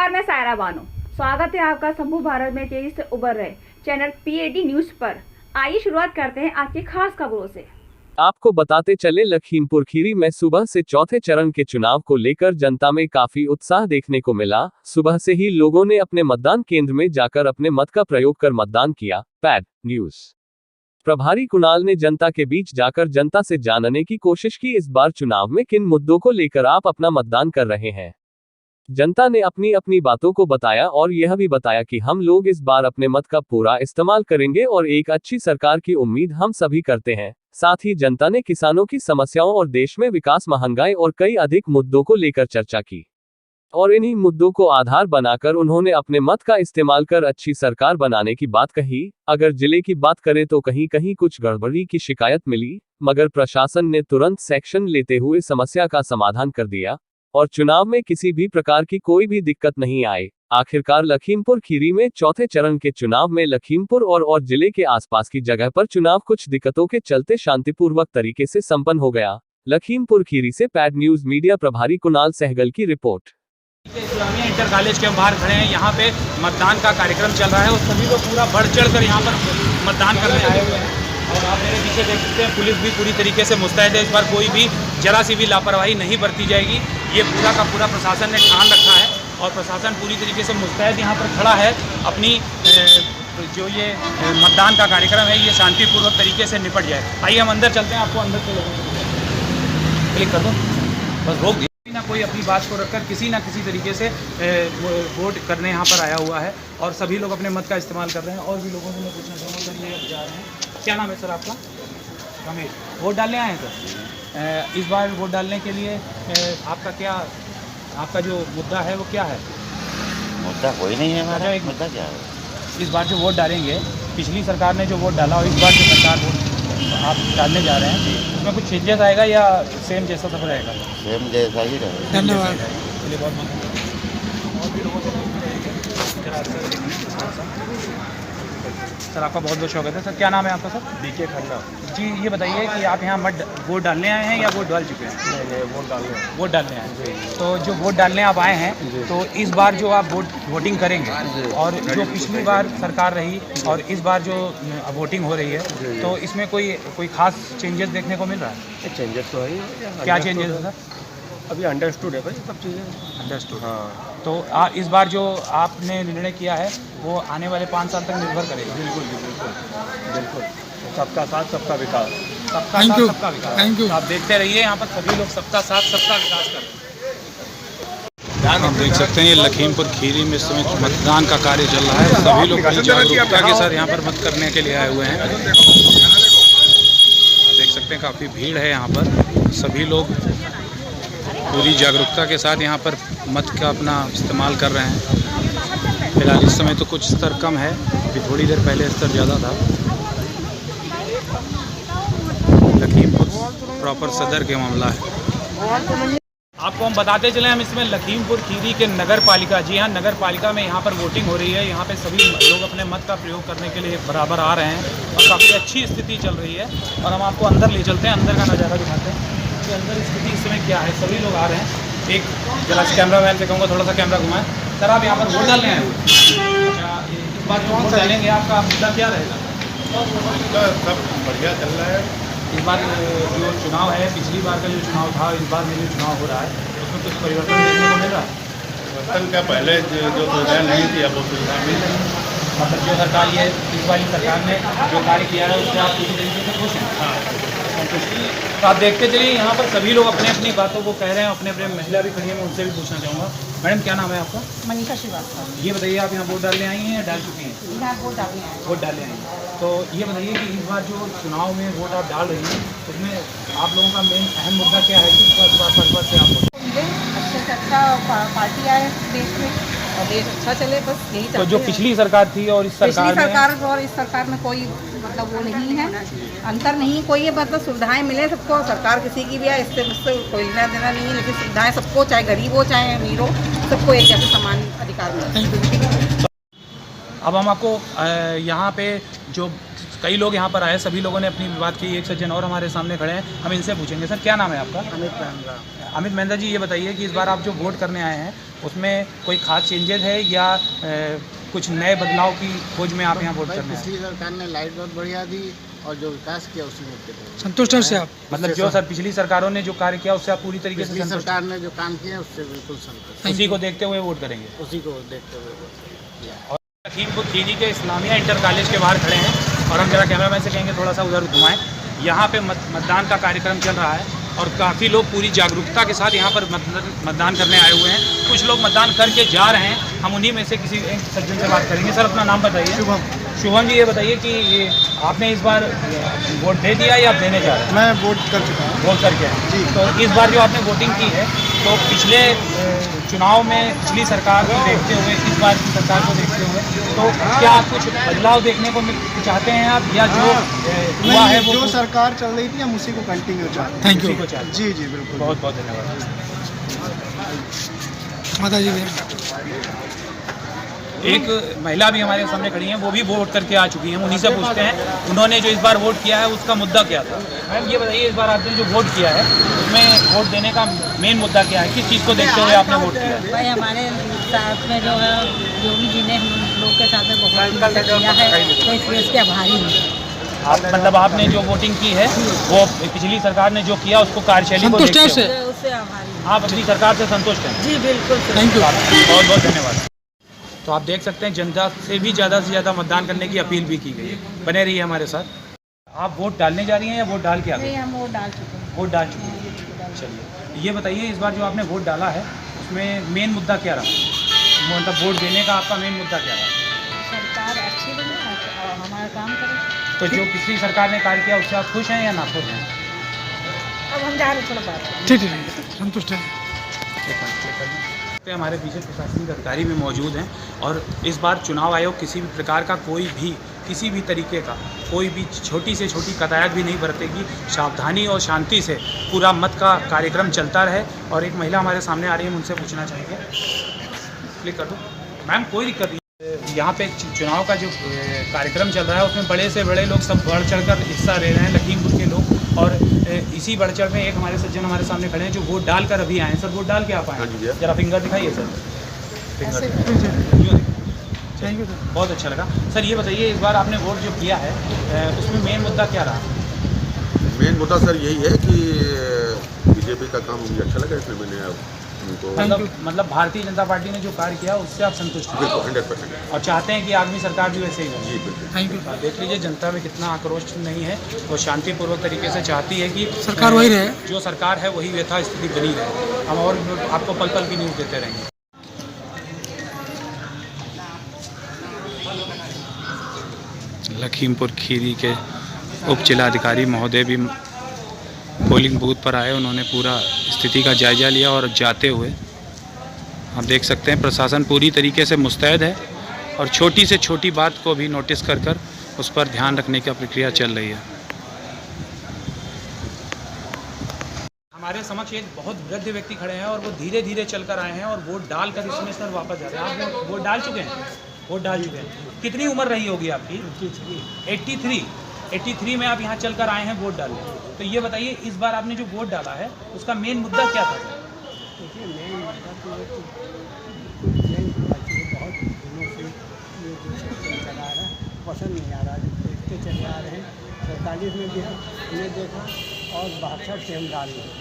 नमस्कार, मैं सायरा बानो। स्वागत है आपका शंभू भारत में तेजी से उभर रहे चैनल PAD न्यूज पर। आइए शुरुआत करते हैं आज की खास खबरों से। आपको बताते चले, लखीमपुर खीरी में सुबह से चौथे चरण के चुनाव को लेकर जनता में काफी उत्साह देखने को मिला। सुबह से ही लोगों ने अपने मतदान केंद्र में जाकर अपने मत का प्रयोग कर मतदान किया। पैड न्यूज प्रभारी कुणाल ने जनता के बीच जाकर जनता से जानने की कोशिश की, इस बार चुनाव में किन मुद्दों को लेकर आप अपना मतदान कर रहे हैं। जनता ने अपनी अपनी बातों को बताया और यह भी बताया कि हम लोग इस बार अपने मत का पूरा इस्तेमाल करेंगे और एक अच्छी सरकार की उम्मीद हम सभी करते हैं। साथ ही जनता ने किसानों की समस्याओं और देश में विकास, महंगाई और कई अधिक मुद्दों को लेकर चर्चा की और इन्हीं मुद्दों को आधार बनाकर उन्होंने अपने मत का इस्तेमाल कर अच्छी सरकार बनाने की बात कही। अगर जिले की बात करें तो कहीं कहीं कुछ गड़बड़ी की शिकायत मिली, मगर प्रशासन ने तुरंत सेक्शन लेते हुए समस्या का समाधान कर दिया और चुनाव में किसी भी प्रकार की कोई भी दिक्कत नहीं आई। आखिरकार लखीमपुर खीरी में चौथे चरण के चुनाव में लखीमपुर और जिले के आसपास की जगह पर चुनाव कुछ दिक्कतों के चलते शांतिपूर्वक तरीके से संपन्न हो गया। लखीमपुर खीरी से पैड न्यूज मीडिया प्रभारी कुणाल सहगल की रिपोर्ट। इस्लामिया इंटर कॉलेज के हम बाहर खड़े हैं। यहाँ पे मतदान का कार्यक्रम चल रहा है और सभी लोग पूरा बढ़ चढ़ कर यहाँ पर मतदान करने आए हुए हैं और आप मेरे पीछे देख सकते हैं पुलिस भी पूरी तरीके से मुस्तैद है। इस बार कोई भी जरा सी भी लापरवाही नहीं बरती जाएगी, ये पूरा का पूरा प्रशासन ने ठान रखा है और प्रशासन पूरी तरीके से मुस्तैद यहाँ पर खड़ा है। अपनी जो ये मतदान का कार्यक्रम है ये शांतिपूर्वक तरीके से निपट जाए। आइए हम अंदर चलते हैं, आपको अंदर से क्लिक कर दो, बस रोक दिया ना। कोई अपनी बात को रखकर किसी ना किसी तरीके से वोट करने यहाँ पर आया हुआ है और सभी लोग अपने मत का इस्तेमाल कर रहे हैं। और भी लोगों से मैं पूछना चाहूँगा, सर ये जा रहे हैं, क्या नाम है सर आपका? रमेश। वोट डालने आए हैं सर? इस बार वोट डालने के लिए आपका जो मुद्दा है वो क्या है? मुद्दा कोई नहीं है हमारा। एक मुद्दा क्या है? इस बार जो वोट डालेंगे, पिछली सरकार ने जो वोट डाला और इस बार जो सरकार वोट आप डालने जा रहे हैं, उसमें कुछ चेंजेस आएगा या सेम जैसा सब रहेगा? सेम जैसा ही रहेगा। धन्यवाद। सर आपका बहुत बहुत स्वागत है। सर क्या नाम है आपका? Sir DK Khanna ji. ये बताइए कि आप यहाँ वोट डालने आए हैं या वोट डाल चुके हैं? नहीं, वोट डालने आए हैं। तो जो वोट डालने आप आए हैं, तो इस बार जो आप वोटिंग करेंगे और जो पिछली बार सरकार रही और इस बार जो वोटिंग हो रही है, तो इसमें कोई खास चेंजेस देखने को मिल रहा है? चेंजेस तो है। क्या चेंजेस है सर? अभी अंडरस्टूड है भाई, सब चीज़ें अंडरस्टूड। हाँ। तो इस बार जो आपने निर्णय किया है वो आने वाले 5 साल तक निर्भर करेगा? बिल्कुल। सबका साथ सबका विकास। सबका साथ सबका विकास। Thank you. आप देखते रहिए, यहाँ पर सभी लोग सबका साथ सबका विकास कर रहे हैं। आप देख सकते हैं ये लखीमपुर खीरी में इस समय मतदान का कार्य चल रहा है। सभी लोग बड़ी जागरूकता के साथ यहाँ पर मत करने के लिए आए हुए हैं। देख सकते हैं काफ़ी भीड़ है यहाँ पर। सभी लोग पूरी जागरूकता के साथ यहाँ पर मत का अपना इस्तेमाल कर रहे हैं। फिलहाल इस समय तो कुछ स्तर कम है, अभी थोड़ी देर पहले स्तर ज़्यादा था। लखीमपुर प्रॉपर सदर के मामला है। आपको हम बताते चले, हम इसमें लखीमपुर खीरी के नगर पालिका, जी हाँ नगर पालिका में यहाँ पर वोटिंग हो रही है। यहाँ पे सभी लोग अपने मत का प्रयोग करने के लिए बराबर आ रहे हैं और काफ़ी अच्छी स्थिति चल रही है। और हम आपको अंदर ले चलते हैं, अंदर का नज़ारा दिखाते हैं कि अंदर स्थिति इस समय क्या है। सभी लोग आ रहे हैं। एक जरा कैमरा मैन से कहूँगा थोड़ा सा कैमरा घुमाएं। सर आप यहाँ पर वोट डालने आए हुए? अच्छा, इस बार जो वोट डालेंगे आपका मुद्दा क्या रहेगा? सब बढ़िया चल रहा है। इस बार जो चुनाव है, पिछली बार का जो चुनाव था, इस बार में जो चुनाव हो रहा है, उसमें कुछ परिवर्तन देखने को मिल रहा है? परिवर्तन क्या, पहले जो सुविधाएँ नहीं थी अब वो सुविधा मिल रही है। मतलब जो सरकार ये इस वाली सरकार ने जो कार्य किया है उससे आप पूरी तरीके से खुश हैं? हाँ, तो आप देखते चलिए, यहाँ पर सभी लोग अपने अपनी बातों को कह रहे हैं। अपने अपने महिला भी खड़ी है, मैं उनसे भी पूछना चाहूँगा। मैडम क्या नाम है आपका? मनीषा श्रीवास्तव। ये बताइए, आप यहाँ वोट डालने आई हैं या डाल चुकी हैं? यहाँ वोट डालने आए हैं। वोट डालने आई हैं। तो ये बताइए कि इस बार जो चुनाव में वोट आप डाल रही हैं, उसमें आप लोगों का मेन अहम मुद्दा क्या है कि इस बार से आप अच्छे से अच्छा पार्टी आए देश में और देश अच्छा चले, बस यही चाहते हैं। तो जो पिछली सरकार थी और इस सरकार और इस सरकार में कोई मतलब वो नहीं है, अंतर नहीं कोई है। मतलब सुविधाएं मिले सबको, सरकार किसी की भी है, इससे मुझसे कोई लेना देना नहीं है, लेकिन सुविधाएं सबको, चाहे गरीब हो चाहे अमीर हो, सबको एक जैसे समान अधिकार मिले। अब हम आपको यहाँ पे जो कई लोग यहाँ पर आए, सभी लोगों ने अपनी बात की। एक सज्जन और हमारे सामने खड़े हैं, हम इनसे पूछेंगे। सर क्या नाम है आपका? अमित अमित महेंद्र जी, ये बताइए कि इस बार आप जो वोट करने आए हैं उसमें कोई खास चेंजेस है या कुछ नए बदलाव की खोज में आप यहाँ वोट करने आए हैं? पिछली सरकार ने लाइट बहुत बढ़िया दी और जो विकास किया उसी में संतुष्ट हैं उससे आप? मतलब जो सर पिछली सरकारों ने जो कार्य किया उससे आप पूरी तरीके से पिछली संतुष्ट सरकार ने जो काम किया उससे बिल्कुल संतुष्ट, हैं? उसी को देखते हुए वोट करेंगे। उसी को देखते हुए वोट किया। और लखीमपुर खीरी के इस्लामिया इंटर कॉलेज के बाहर खड़े हैं और हम जरा कैमरामैन से कहेंगे थोड़ा सा उधर घुमाएं। यहाँ पे मतदान का कार्यक्रम चल रहा है और काफ़ी लोग पूरी जागरूकता के साथ यहाँ पर मतदान करने आए हुए हैं। कुछ लोग मतदान करके जा रहे हैं, हम उन्हीं में से किसी एक सज्जन से बात करेंगे। सर, अपना नाम बताइए। शुभम जी, ये बताइए कि आपने इस बार वोट दे दिया या आप देने जा रहे हैं? मैं वोट कर चुका हूँ। वोट करके आए जी। तो इस बार जो आपने वोटिंग की है, तो पिछले चुनाव में पिछली सरकार को देखते हुए, इस बार की सरकार को देखते हुए, तो क्या आप कुछ बदलाव देखने को चाहते हैं आप, या जो हुआ है वो जो सरकार चल रही थी हम उसी को कंटिन्यू चाहते हैं? Thank you. जी जी बिल्कुल, बहुत बहुत धन्यवाद। माता जी, एक महिला भी हमारे सामने खड़ी हैं, वो भी वोट करके आ चुकी हैं। उन्हीं से पूछते हैं उन्होंने जो इस बार वोट किया है उसका मुद्दा क्या था। मैम, ये बताइए, इस बार आपने जो वोट किया है उसमें वोट देने का मेन मुद्दा क्या है? किस चीज़ को देखते हुए आपने वोट किया है? भाई, हमारे साथ में जो है योगी जी ने हम लोग के साथ में बहुत किया है, तो इसलिए इसके आभारी हैं। आप मतलब आपने जो वोटिंग की है वो पिछली सरकार ने जो किया उसको कार्यशैली को देखते हुए उससे आभारी हैं। आप अपनी सरकार से संतुष्ट हैं? जी बिल्कुल। Thank you. बहुत बहुत धन्यवाद। तो आप देख सकते हैं जनता से ज़्यादा मतदान करने की अपील भी की गई है। बने रहिए हमारे साथ। आप वोट डालने जा रही हैं या वोट डाल के आ गए? नहीं, हम वोट डाल चुके हैं। वोट डाल चुके हैं। चलिए, ये बताइए, इस बार जो आपने वोट डाला है उसमें मेन मुद्दा क्या रहा? मतलब वोट देने का आपका मेन मुद्दा क्या रहा? सरकार अच्छी बने और हमारा काम करे। तो जो पिछली सरकार ने कार्य किया उससे आप खुश हैं या नाखुश हैं? अब हम जा रहे थोड़ा बात। ठीक है, संतुष्ट है। हमारे पीछे प्रशासनिक अधिकारी भी मौजूद हैं और इस बार चुनाव आयोग किसी भी प्रकार का किसी भी तरीके का कोई भी छोटी से छोटी कतायत भी नहीं बरतेगी। सावधानी और शांति से पूरा मत का कार्यक्रम चलता रहे। और एक महिला हमारे सामने आ रही है, उनसे पूछना चाहेंगे। क्लिक कर दो मैम, कोई दिक्कत नहीं। यहाँ पे चुनाव का जो कार्यक्रम चल रहा है उसमें बड़े से बड़े लोग सब बढ़ चढ़कर हिस्सा ले रहे हैं, लखीमपुर के लोग। और इसी बढ़ चढ़ में एक हमारे सज्जन हमारे सामने खड़े हैं जो वोट डाल कर अभी आए हैं। सर, वोट डाल के आप आए हैं? जरा फिंगर दिखाइए सर। फिंगर थैंक यू, बहुत अच्छा लगा। सर, ये बताइए, इस बार आपने वोट जो किया है उसमें मेन मुद्दा क्या रहा? मेन मुद्दा सर यही है कि बीजेपी का काम मुझे अच्छा लगा, इसलिए मैंने उनको मतलब भारतीय जनता पार्टी ने जो कार्य किया उससे आप संतुष्ट हैं? 100%। और चाहते हैं कि आगामी सरकार भी वैसे ही हो? जी बिल्कुल। Thank you. देख लीजिए, जनता में कितना आक्रोश नहीं है। वो शांतिपूर्वक तरीके से चाहती है कि सरकार वही रहे, जो सरकार है वही यथास्थिति बनी रहे। हम और आपको पल पल की न्यूज़ देते रहेंगे। लखीमपुर खीरी के उप जिलाधिकारी महोदय भी पोलिंग बूथ पर आए। उन्होंने पूरा स्थिति का जायजा लिया और जाते हुए आप देख सकते हैं प्रशासन पूरी तरीके से मुस्तैद है और छोटी से छोटी बात को भी नोटिस कर उस पर ध्यान रखने की प्रक्रिया चल रही है। हमारे समक्ष एक बहुत वृद्ध व्यक्ति खड़े हैं और वो धीरे धीरे चलकर आए हैं और वोट डालकर इसमें सर वापस जा रहे हैं। आप वोट डाल चुके हैं? वोट डाल चुके हैं। कितनी उम्र रही होगी आपकी? 83 में आप यहाँ चलकर आए हैं वोट डालने। तो ये बताइए, इस बार आपने जो वोट डाला है उसका मेन मुद्दा क्या था? देखिए, मेन मुद्दा तो ये बहुत दिनों से ये जो सिस्टम चला रहा है पसंद नहीं आ रहा। देखते चले आ रहे हैं। 47 में भी हमने देखा और 62 से हम डाल रहे हैं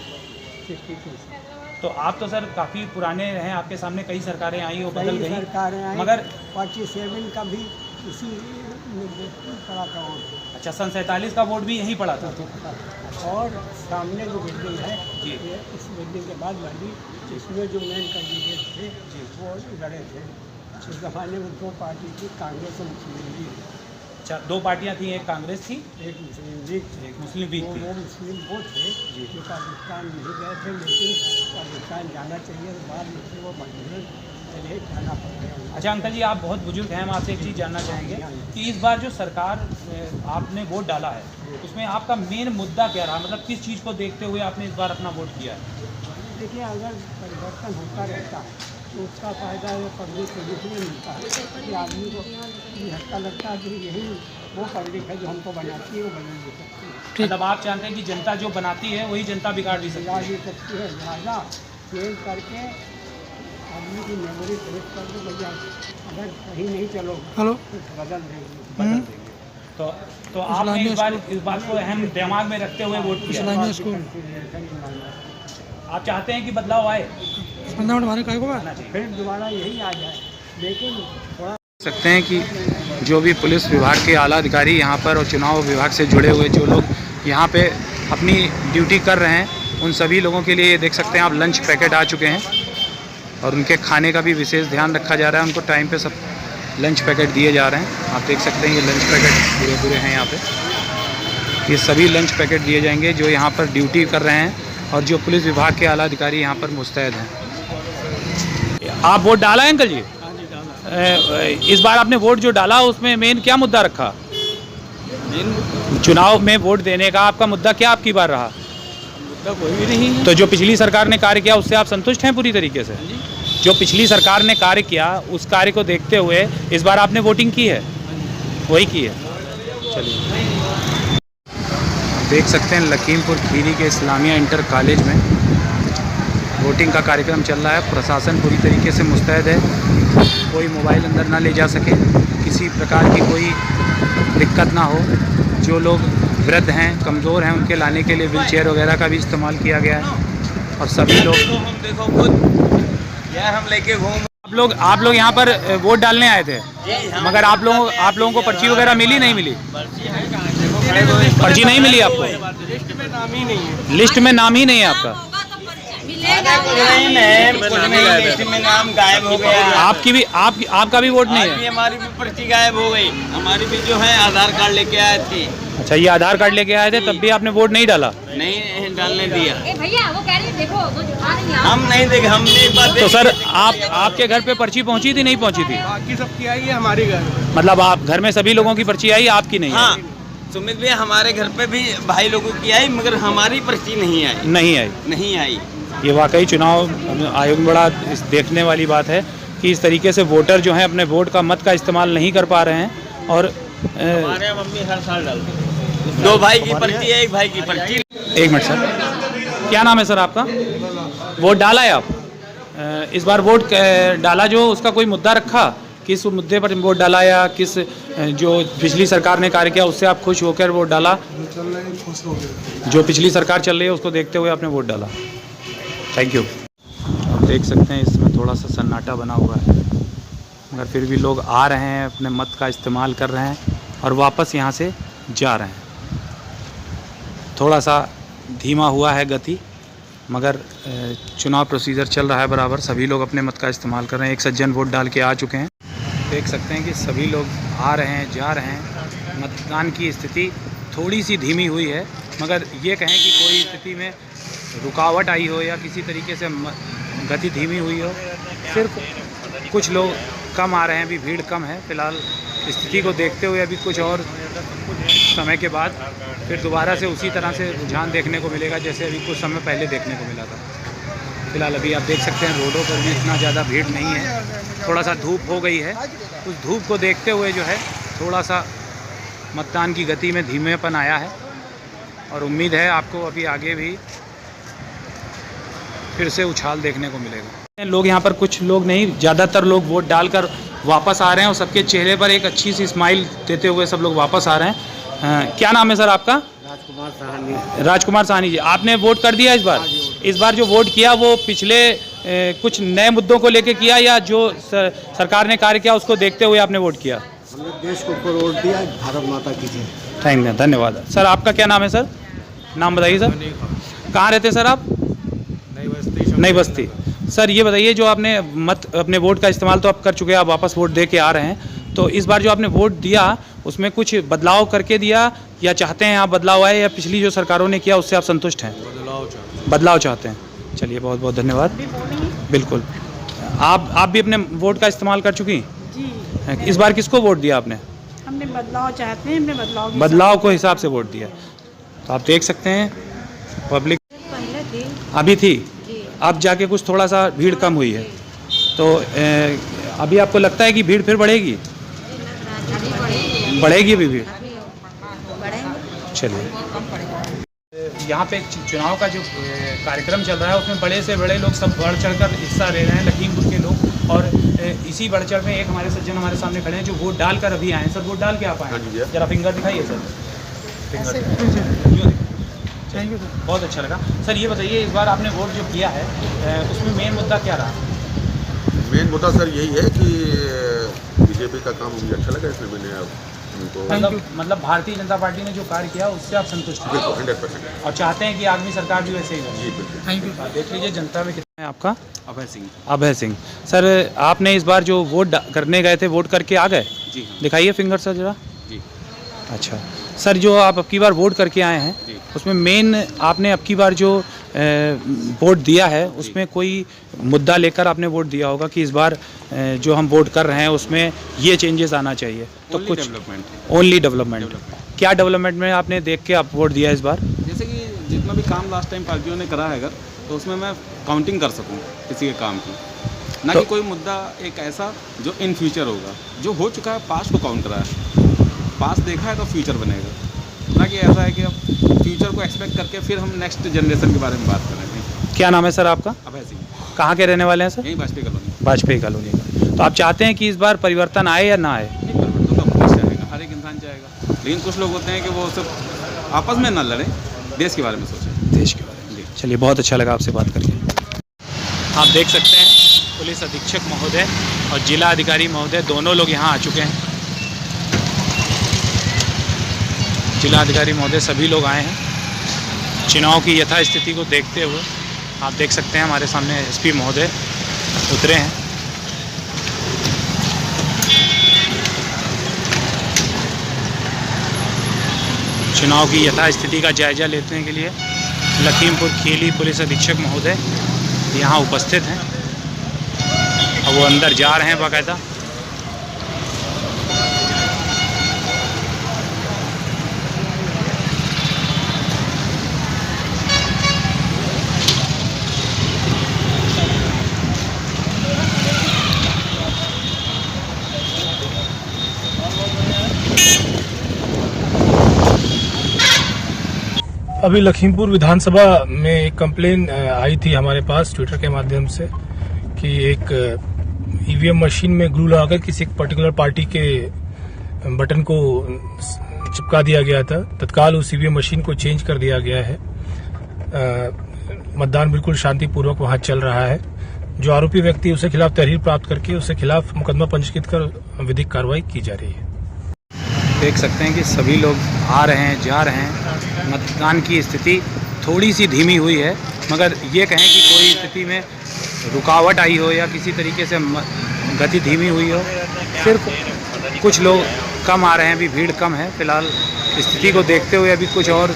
62 से। तो आप तो सर काफ़ी पुराने हैं, आपके सामने कई सरकारें आई, वो बदल गई सरकारें आई, मगर 47 का भी इसी में पड़ा था। अच्छा, सन 47 का वोट भी यहीं पड़ा था। और सामने जो बिल्डिंग है जी, ये इस बिल्डिंग के बाद वाली, इसमें जो मेन कैंडिडेट थे वो लड़े थे। उस ज़माने में 2 पार्टी थी, कांग्रेस और मुस्लिम लीग। अच्छा, 2 पार्टियां थी, एक कांग्रेस थी, एक मुस्लिम लीग, एक मुस्लिम लीग थी। वो मुस्लिम वो थे जो पाकिस्तान नहीं गए थे, लेकिन पाकिस्तान जाना चाहिए, बाद में से वो बांग्लादेश चले जाना पड़ गया। अच्छा अंकल जी, आप बहुत बुजुर्ग हैं, हम आपसे एक चीज़ जानना चाहेंगे कि इस बार जो सरकार आपने वोट डाला है उसमें आपका मेन मुद्दा क्या रहा? मतलब किस चीज़ को देखते हुए आपने इस बार अपना वोट किया है? देखिए, अगर परिवर्तन होता रहता है तो उसका फ़ायदा है पब्लिक को जिसमें मिलता है कि आदमी को ये हक्का लगता है कि यही वो पब्लिक है जो हमको बनाती है, वो बदल दे सकती है। मतलब आप जानते हैं कि जनता जो बनाती है वही जनता बिगाड़ भी सकती बिगाड़ है। भी सकती है, लिहाजा चेंज करके आदमी की मेमोरी फ्रेश कर दो भैया, अगर सही नहीं चलो हेलो तो बदल देंगे। तो आपने इस बात को अहम दिमाग में रखते हुए वोट किया। आप चाहते हैं कि बदलाव आए, फिर दोबारा यही आ जाए, लेकिन थोड़ा सकते हैं कि जो भी पुलिस विभाग के आला अधिकारी यहाँ पर और चुनाव विभाग से जुड़े हुए जो लोग यहाँ पे अपनी ड्यूटी कर रहे हैं, उन सभी लोगों के लिए देख सकते हैं आप लंच पैकेट आ चुके हैं और उनके खाने का भी विशेष ध्यान रखा जा रहा है। उनको टाइम पे सब लंच पैकेट दिए जा रहे हैं। आप देख सकते हैं ये लंच पैकेट पूरे हैं यहाँ पे। ये सभी लंच पैकेट दिए जाएंगे जो यहाँ पर ड्यूटी कर रहे हैं और जो पुलिस विभाग के आला अधिकारी यहाँ पर मुस्तैद हैं। आप वोट डाला है अंकल जी? इस बार आपने वोट जो डाला उसमें मेन क्या मुद्दा रखा? चुनाव में वोट देने का आपका मुद्दा क्या आपकी बार रहा? मुद्दा कोई भी नहीं है। तो जो पिछली सरकार ने कार्य किया उससे आप संतुष्ट हैं पूरी तरीके से? जो पिछली सरकार ने कार्य किया उस कार्य को देखते हुए इस बार आपने वोटिंग की है? वही की है। चलिए, देख सकते हैं लखीमपुर खीरी के इस्लामिया इंटर कॉलेज में वोटिंग का कार्यक्रम चल रहा है। प्रशासन पूरी तरीके से मुस्तैद है, कोई मोबाइल अंदर ना ले जा सके, किसी प्रकार की कोई दिक्कत ना हो। जो लोग वृद्ध हैं, कमज़ोर हैं, उनके लाने के लिए व्हील चेयर वगैरह का भी इस्तेमाल किया गया है। और सभी लोग हम देखो खुद यार हम लेके घूम। आप लोग यहाँ पर वोट डालने आए थे, मगर आप लोगों को पर्ची वगैरह मिली नहीं मिली? पर्ची नहीं मिली आपको? लिस्ट में नाम ही नहीं है। लिस्ट में नाम ही नहीं है आपका? लिस्ट में नाम गायब हो गया। आपका भी वोट नहीं है? हमारी भी पर्ची गायब हो गई। हमारी भी जो है आधार कार्ड लेके आए थे। अच्छा, ये आधार कार्ड लेके आए थे तब भी आपने वोट नहीं डाला? नहीं डालने दिया। भैया वो कह रही है देखो वो दिखा नहीं है। हम नहीं देखे, हमने एक बार तो सर आपके घर पे पर्ची पहुंची थी नहीं पहुंची थी? बाकी सबकी आई है, हमारे घर मतलब आप घर में सभी लोगों की पर्ची आई, आपकी नहीं? हाँ, सुमित भैया हमारे घर पे भी भाई लोगों की आई, मगर हमारी पर्ची नहीं आई। नहीं आई। ये वाकई चुनाव आयोग में बड़ा देखने वाली बात है कि इस तरीके से वोटर जो हैं अपने वोट का मत का इस्तेमाल नहीं कर पा रहे हैं। और हमारे मम्मी हर साल डालती है। 2 भाई की पर्ची है, 1 भाई की पर्ची। 1 मिनट सर, क्या नाम है सर आपका? वोट डाला है आप? इस बार वोट डाला जो उसका कोई मुद्दा रखा? किस मुद्दे पर वोट डाला या किस जो पिछली सरकार ने कार्य किया उससे आप खुश होकर वोट डाला? जो पिछली सरकार चल रही है उसको देखते हुए आपने वोट डाला। Thank you. आप देख सकते हैं इसमें थोड़ा सा सन्नाटा बना हुआ है, मगर फिर भी लोग आ रहे हैं, अपने मत का इस्तेमाल कर रहे हैं और वापस यहाँ से जा रहे हैं। थोड़ा सा धीमा हुआ है गति, मगर चुनाव प्रोसीजर चल रहा है बराबर। सभी लोग अपने मत का इस्तेमाल कर रहे हैं। एक सज्जन वोट डाल के आ चुके हैं। देख सकते हैं कि सभी लोग आ रहे हैं, जा रहे हैं। मतदान की स्थिति थोड़ी सी धीमी हुई है, मगर ये कहें कि कोई स्थिति में रुकावट आई हो या किसी तरीके से गति धीमी हुई हो, सिर्फ कुछ लोग कम आ रहे हैं। अभी भीड़ कम है फ़िलहाल। स्थिति को देखते हुए अभी कुछ और समय के बाद फिर दोबारा से उसी तरह से रुझान देखने को मिलेगा जैसे अभी कुछ समय पहले देखने को मिला था। फिलहाल अभी आप देख सकते हैं रोडों पर भी इतना ज़्यादा भीड़ नहीं है। थोड़ा सा धूप हो गई है, उस धूप को देखते हुए जो है थोड़ा सा मतदान की गति में धीमेपन आया है और उम्मीद है आपको अभी आगे भी फिर से उछाल देखने को मिलेगा। लोग यहाँ पर कुछ लोग नहीं, ज़्यादातर लोग वोट डालकर वापस आ रहे हैं और सबके चेहरे पर एक अच्छी सी स्माइल देते हुए सब लोग वापस आ रहे हैं। क्या नाम है सर आपका? राजकुमार साहनी। राजकुमार साहनी जी, आपने वोट कर दिया इस बार? इस बार जो वोट किया वो पिछले कुछ नए मुद्दों को लेके किया या जो सरकार ने कार्य किया उसको देखते हुए आपने वोट किया? हमने देश को ऊपर वोट दिया, भारत माता की जय। थैंक यू, धन्यवाद। सर आपका क्या नाम है सर? नाम बताइए सर। कहाँ रहते हैं सर आप? नई बस्ती। सर ये बताइए, जो आपने अपने वोट का इस्तेमाल तो आप कर चुके हैं, आप वापस वोट दे के आ रहे हैं, तो इस बार जो आपने वोट दिया उसमें कुछ बदलाव करके दिया या चाहते हैं आप बदलाव आए, या पिछली जो सरकारों ने किया उससे आप संतुष्ट हैं? बदलाव चाहते हैं। चलिए, बहुत बहुत धन्यवाद। बिल्कुल, आप भी अपने वोट का इस्तेमाल कर चुकी? जी। इस बार किसको वोट दिया आपने? हमने बदलाव चाहते हैं, हमने बदलाव को हिसाब से वोट दिया। तो आप देख सकते हैं पब्लिक पहले थी, अभी थी, जी। अब जाके कुछ थोड़ा सा भीड़ कम हुई है। तो अभी आपको लगता है कि भीड़ फिर बढ़ेगी? बढ़ेगी भी भीड़? चलिए। यहाँ पे चुनाव का जो कार्यक्रम चल रहा है उसमें बड़े से बड़े लोग सब बढ़ चढ़कर हिस्सा ले रहे हैं, लखीमपुर के लोग। और इसी बढ़ चढ़ में एक हमारे सज्जन हमारे सामने खड़े हैं जो वोट डालकर अभी आए हैं। सर, वोट डाल के आप आए हैं, जरा फिंगर दिखाइए सर। थैंक यू सर, बहुत अच्छा लगा। सर ये बताइए, इस बार आपने वोट जो किया है उसमें मेन मुद्दा क्या रहा? मेन मुद्दा सर यही है कि बीजेपी का काम मुझे अच्छा लगा, इसलिए मैंने अब उनको मतलब भारतीय जनता पार्टी ने जो कार्य किया उससे आप संतुष्ट हैं? 100%। और चाहते हैं कि आगामी सरकार भी वैसे ही बने? जी बिल्कुल। Thank you. देख लीजिए जनता में कितना है आपका? अभय सिंह। अभय सिंह। सर, आपने इस बार जो वोट करने गए थे, वोट करके आ गए? जी। दिखाइए फिंगर सर जरा। जी। अच्छा सर, जो आप अब की बार वोट करके आए हैं उसमें मेन आपने अब की बार जो वोट दिया है उसमें कोई मुद्दा लेकर आपने वोट दिया होगा कि इस बार जो हम वोट कर रहे हैं उसमें ये चेंजेस आना चाहिए, तो कुछ डेवलपमेंट। Only development. क्या डेवलपमेंट में आपने देख के आप वोट दिया इस बार? जैसे कि जितना भी काम लास्ट टाइम पार्टियों ने करा है अगर, तो उसमें मैं काउंटिंग कर सकूं किसी के काम की, ना कि कोई मुद्दा एक ऐसा जो इन फ्यूचर होगा। जो हो चुका है पास्ट को काउंट करा है, पास्ट देखा है तो फ्यूचर बनेगा, ना कि ऐसा है कि अब फ्यूचर को एक्सपेक्ट करके फिर हम नेक्स्ट जनरेशन के बारे में बात कर रहे हैं। क्या नाम है सर आपका? अभय सिंह। कहाँ के रहने वाले हैं सर? यही वाजपेयी कॉलोनी। वाजपेयी कॉलोनी का। तो आप चाहते हैं कि इस बार परिवर्तन आए या ना आए? नहीं, परिवर्तन तो हमेशा चाहेगा, हर एक इंसान चाहेगा, लेकिन कुछ लोग होते हैं कि वो सब आपस में ना लड़ें, देश के बारे में सोचें। देश के बारे में। चलिए, बहुत अच्छा लगा आपसे बात करके। आप देख सकते हैं पुलिस अधीक्षक महोदय और जिला अधिकारी महोदय दोनों लोग यहाँ आ चुके हैं। जिला अधिकारी महोदय सभी लोग आए हैं चुनाव की यथास्थिति को देखते हुए। आप देख सकते हैं हमारे सामने एसपी महोदय उतरे हैं। चुनाव की यथास्थिति का जायजा लेने के लिए लखीमपुर खीरी पुलिस अधीक्षक महोदय यहाँ उपस्थित हैं। अब वो अंदर जा रहे हैं बाकायदा। अभी लखीमपुर विधानसभा में एक कंप्लेन आई थी हमारे पास ट्विटर के माध्यम से कि एक ईवीएम मशीन में ग्लू लगाकर किसी एक पर्टिकुलर पार्टी के बटन को चिपका दिया गया था। तत्काल उस ईवीएम मशीन को चेंज कर दिया गया है। मतदान बिल्कुल शांतिपूर्वक वहां चल रहा है। जो आरोपी व्यक्ति उसके खिलाफ तहरीर प्राप्त करके उसके खिलाफ मुकदमा पंजीकृत कर विधिक कार्रवाई की जा रही है। देख सकते हैं कि सभी लोग आ रहे हैं, जा रहे हैं। मतदान की स्थिति थोड़ी सी धीमी हुई है, मगर ये कहें कि कोई स्थिति में रुकावट आई हो या किसी तरीके से गति धीमी हुई हो, सिर्फ कुछ लोग कम आ रहे हैं। अभी भीड़ कम है फिलहाल। स्थिति को देखते हुए अभी कुछ और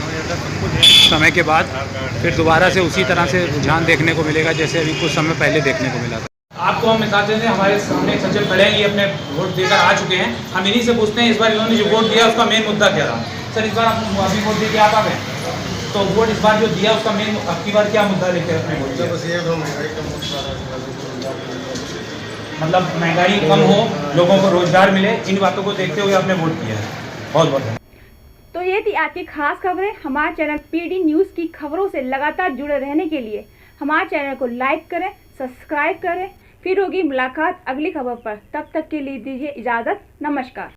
समय के बाद फिर दोबारा से उसी तरह से रुझान देखने को मिलेगा जैसे अभी कुछ समय पहले देखने को मिला था। आपको हम बताते थे, हमारे सामने एक सज्जन खड़े हैं, ये अपने वोट देकर आ चुके हैं। हम इन्हीं से पूछते हैं इस बार इन्होंने जो वोट दिया उसका मेन मुद्दा क्या रहा? सर, इस बार आप अभी वोट दे के आप आ गए, तो वोट इस बार जो दिया उसका मेन अब की बार क्या मुद्दा लेकर अपने वोट दिया? मतलब महंगाई कम हो, लोगों को रोजगार मिले, इन बातों को देखते हुए आपने वोट किया है। बहुत बहुत। तो ये थी आज की खास खबरें। हमारे चैनल पीडी न्यूज़ की खबरों से लगातार जुड़े रहने के लिए हमारे चैनल को लाइक करें, सब्सक्राइब करें। फिर होगी मुलाकात अगली खबर पर। तब तक के लिए दीजिए इजाज़त। नमस्कार।